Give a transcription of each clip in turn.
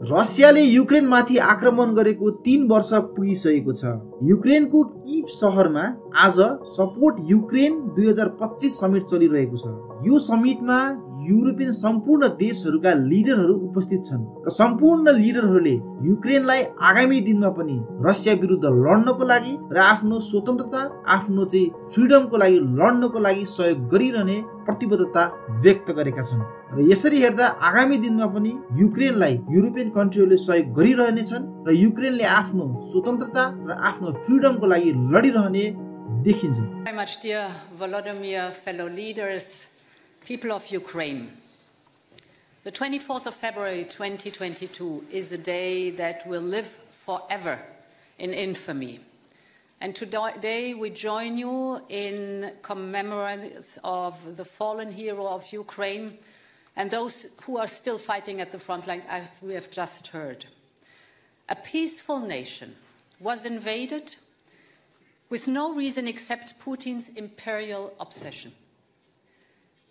रसियाले युक्रेनमाथि आक्रमण गरेको 3 वर्ष पुगिसकेको छ। युक्रेनको कीव सहरमा आज सपोर्ट युक्रेन 2025 समिट चलिरहेको छ। यो समिटमा युरोपियन सम्पूर्ण देशहरूका लिडरहरू उपस्थित छन् र सम्पूर्ण लिडरहरूले युक्रेनलाई आगामी दिनमा पनि रसिया विरुद्ध लड्नको लागि र आफ्नो स्वतन्त्रता, आफ्नो फ्रिडमको लागि लड्नको लागि सहयोग गरिरहने प्रतिबद्धता व्यक्त गरेका छन्। र यसरी हेर्दा आगामी दिनमा पनि युक्रेनलाई युरोपियन कन्ट्रीहरूले सहयोग गरिरहनेछन् र युक्रेनले आफ्नो स्वतन्त्रता र आफ्नो फ्रिडमको लागि लडिरहने देखिन्छ। Very much, dear Volodymyr, fellow leaders, people of Ukraine. The 24th of February 2022 is a day that will live forever in infamy. And today we join you in commemoration of the fallen hero of Ukraine and those who are still fighting at the front line, as we have just heard. A peaceful nation was invaded with no reason except Putin's imperial obsession.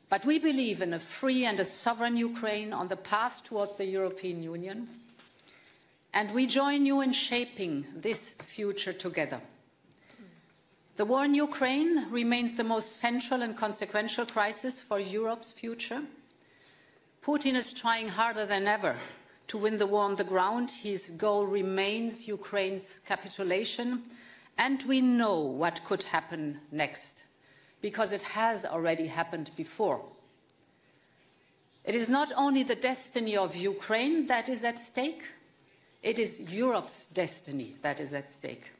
But we believe in a free and a sovereign Ukraine on the path towards the European Union, and we join you in shaping this future together. The war in Ukraine remains the most central and consequential crisis for Europe's future. Putin is trying harder than ever to win the war on the ground. His goal remains Ukraine's capitulation, and we know what could happen next, because it has already happened before. It is not only the destiny of Ukraine that is at stake, it is Europe's destiny that is at stake.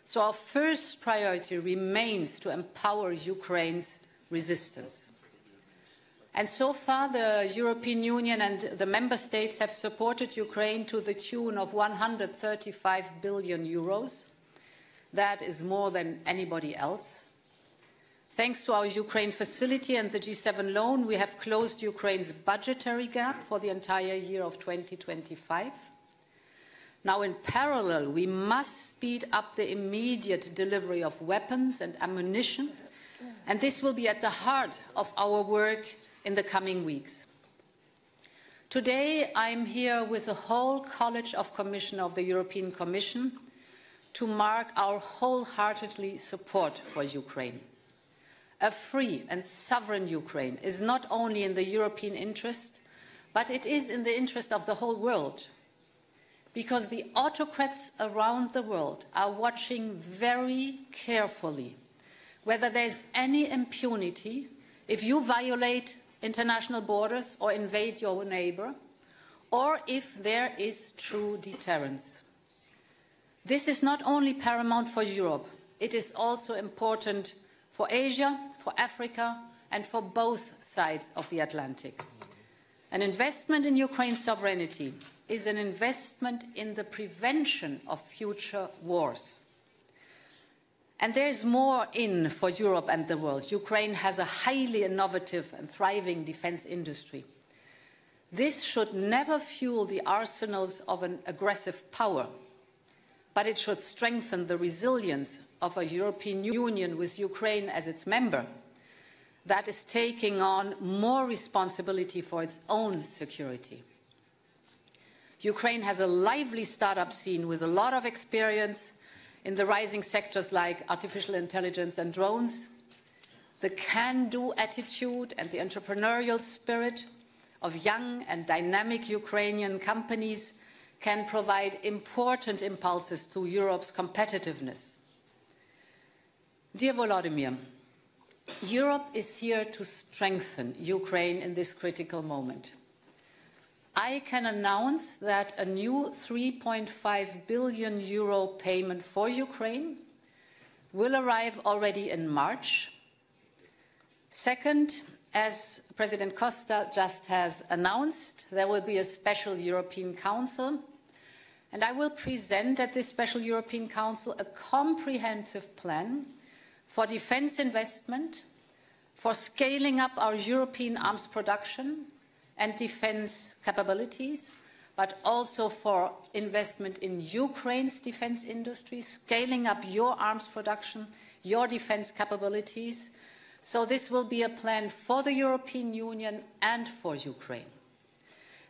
So our first priority remains to empower Ukraine's resistance. And so far, the European Union and the member states have supported Ukraine to the tune of 135 billion euros. That is more than anybody else. Thanks to our Ukraine facility and the G7 loan, we have closed Ukraine's budgetary gap for the entire year of 2025. Now, in parallel, we must speed up the immediate delivery of weapons and ammunition, and this will be at the heart of our work in the coming weeks. Today, I'm here with the whole College of Commissioners of the European Commission to mark our wholeheartedly support for Ukraine. A free and sovereign Ukraine is not only in the European interest, but it is in the interest of the whole world, because the autocrats around the world are watching very carefully whether there's any impunity if you violate international borders or invade your neighbor, or if there is true deterrence. This is not only paramount for Europe, it is also important for Asia, for Africa, and for both sides of the Atlantic. An investment in Ukraine's sovereignty is an investment in the prevention of future wars. And there is more in for Europe and the world. Ukraine has a highly innovative and thriving defense industry. This should never fuel the arsenals of an aggressive power, but it should strengthen the resilience of a European Union with Ukraine as its member that is taking on more responsibility for its own security. Ukraine has a lively startup scene with a lot of experience in the rising sectors like artificial intelligence and drones. The can-do attitude and the entrepreneurial spirit of young and dynamic Ukrainian companies can provide important impulses to Europe's competitiveness. Dear Volodymyr, Europe is here to strengthen Ukraine in this critical moment. I can announce that a new 3.5 billion euro payment for Ukraine will arrive already in March. Second, as President Costa just has announced, there will be a special European Council, and I will present at this special European Council a comprehensive plan for defense investment, for scaling up our European arms production and defense capabilities, but also for investment in Ukraine's defense industry, scaling up your arms production, your defense capabilities, So this will be a plan for the European Union and for Ukraine.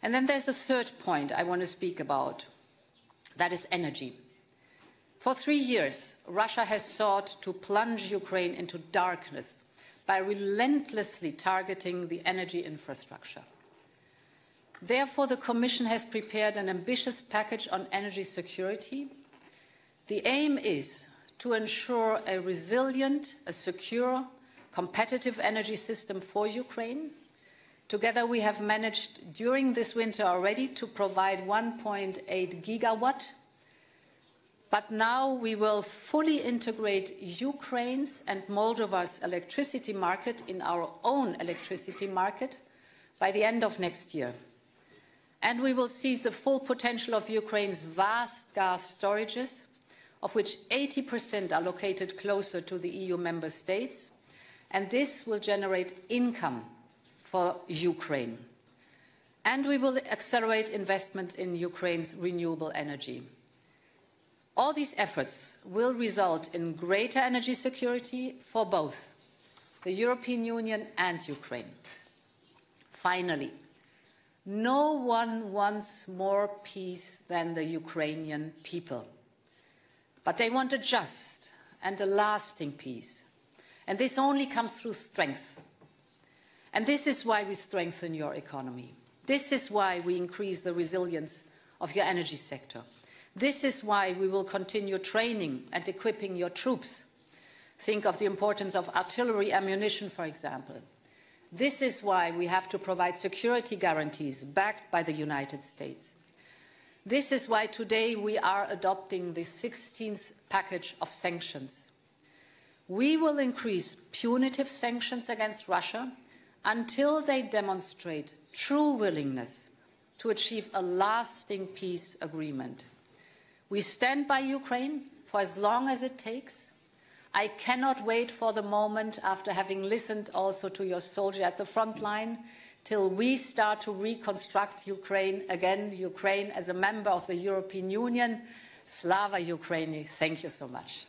And then there's a third point I want to speak about. That is energy. For 3 years, Russia has sought to plunge Ukraine into darkness by relentlessly targeting the energy infrastructure. Therefore, the Commission has prepared an ambitious package on energy security. The aim is to ensure a resilient, a secure, competitive energy system for Ukraine. Together, we have managed during this winter already to provide 1.8 gigawatt. But now we will fully integrate Ukraine's and Moldova's electricity market in our own electricity market by the end of next year. And we will seize the full potential of Ukraine's vast gas storages, of which 80% are located closer to the EU member states. And this will generate income for Ukraine. And we will accelerate investment in Ukraine's renewable energy. All these efforts will result in greater energy security for both the European Union and Ukraine. Finally, no one wants more peace than the Ukrainian people. But they want a just and a lasting peace. And this only comes through strength. And this is why we strengthen your economy. This is why we increase the resilience of your energy sector. This is why we will continue training and equipping your troops. Think of the importance of artillery ammunition, for example. This is why we have to provide security guarantees backed by the United States. This is why today we are adopting the 16th package of sanctions. We will increase punitive sanctions against Russia until they demonstrate true willingness to achieve a lasting peace agreement. We stand by Ukraine for as long as it takes. I cannot wait for the moment, after having listened also to your soldier at the front line, till we start to reconstruct Ukraine again, Ukraine as a member of the European Union. Slava Ukraini. Thank you so much.